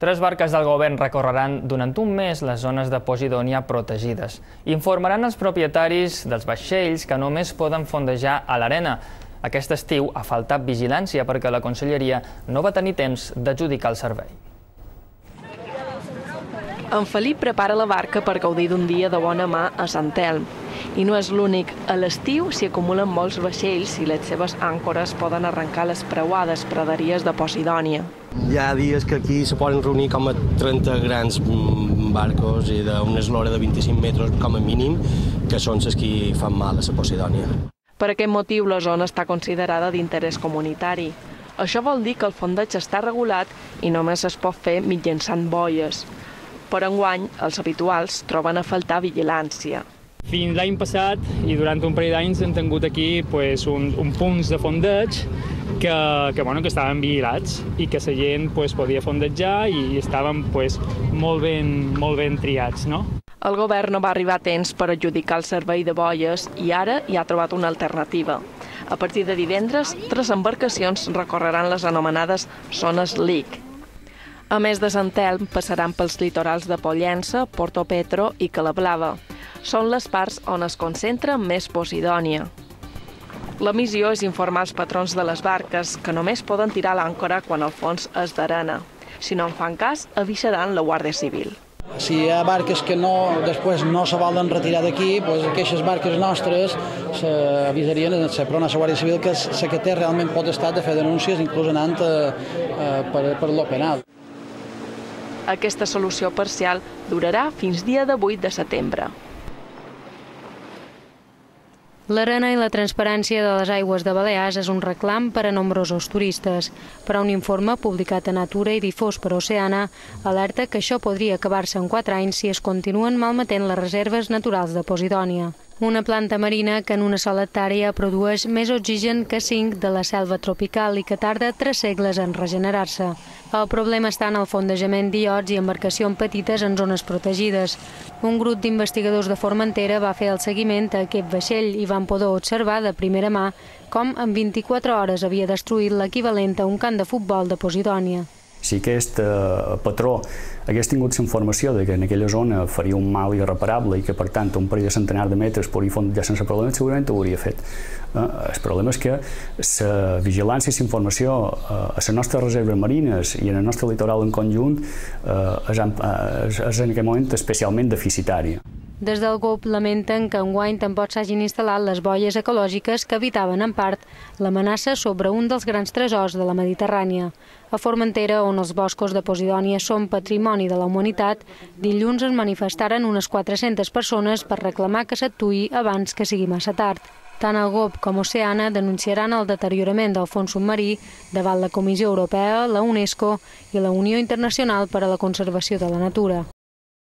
Tres barques del govern recorreran durant un mes les zones de Posidònia protegides. Informaran els propietaris dels vaixells que només poden fondejar a l'arena. Aquest estiu ha faltat vigilància perquè la Conselleria no va tenir temps d'adjudicar el servei. En Felip prepara la barca per gaudir d'un dia de bona mà a Sant Elm. I no és l'únic. A l'estiu s'hi acumulen molts vaixells i les seves àncores poden arrencar les preuades praderies de Posidònia. Hi ha dies que aquí se poden reunir com a 30 grans barcos i d'una eslora de 25 metres com a mínim, que són les que fan mal a la Posidònia. Per aquest motiu la zona està considerada d'interès comunitari. Això vol dir que el fondeig està regulat i només es pot fer mitjançant boies. Per enguany, els habituals troben a faltar vigilància. Fins l'any passat i durant un parell d'anys hem tingut aquí un punts de fondeig que estaven vigilats i que la gent podia fondejar i estaven molt ben triats. El govern no va arribar a temps per adjudicar el servei de boies i ara hi ha trobat una alternativa. A partir de divendres, 3 embarcacions recorreran les anomenades zones LIC. A més de Sant Elm, passaran pels litorals de Pollença, Portopetro i Calablava. Són les parts on es concentra més Posidònia. La missió és informar els patrons de les barques que només poden tirar l'àncora quan el fons és d'arena. Si no en fan cas, avisaran la Guàrdia Civil. Si hi ha barques que després no se volen retirar d'aquí, aquestes barques nostres avisarien a la Guàrdia Civil, que és la que té realment potestat de fer denúncies, inclús anant per lo penal. Aquesta solució parcial durarà fins dia 8 de setembre. L'arena i la transparència de les aigües de Balears és un reclam per a nombrosos turistes, però un informe publicat a Natura i difós per Oceana alerta que això podria acabar-se en 4 anys si es continuen malmetent les reserves naturals de Posidònia. Una planta marina que en una sola hectàrea produeix més oxigen que 5 de la selva tropical i que tarda 3 segles en regenerar-se. El problema està en el fondejament d'iots i embarcacions petites en zones protegides. Un grup d'investigadors de Formentera va fer el seguiment a aquest vaixell i van poder observar de primera mà com en 24 hores havia destruït l'equivalent a un camp de futbol de Posidònia. Si aquest patró hagués tingut la informació que en aquella zona faria un mal irreparable i que, per tant, un parell de centenars de metres podria fondejar sense problema, segurament ho hauria fet. El problema és que la vigilància i la informació a les nostres reserves marines i en el nostre litoral en conjunt és en aquest moment especialment deficitària. Des del GOP lamenten que enguany tampoc s'hagin instal·lat les boies ecològiques que evitaven en part l'amenaça sobre un dels grans tresors de la Mediterrània. A Formentera, on els boscos de Posidònia són patrimoni de la humanitat, dilluns es manifestaren unes 400 persones per reclamar que s'actuï abans que sigui massa tard. Tant el GOP com Oceana denunciaran el deteriorament del fons submarí davant la Comissió Europea, la UNESCO i la Unió Internacional per a la Conservació de la Natura.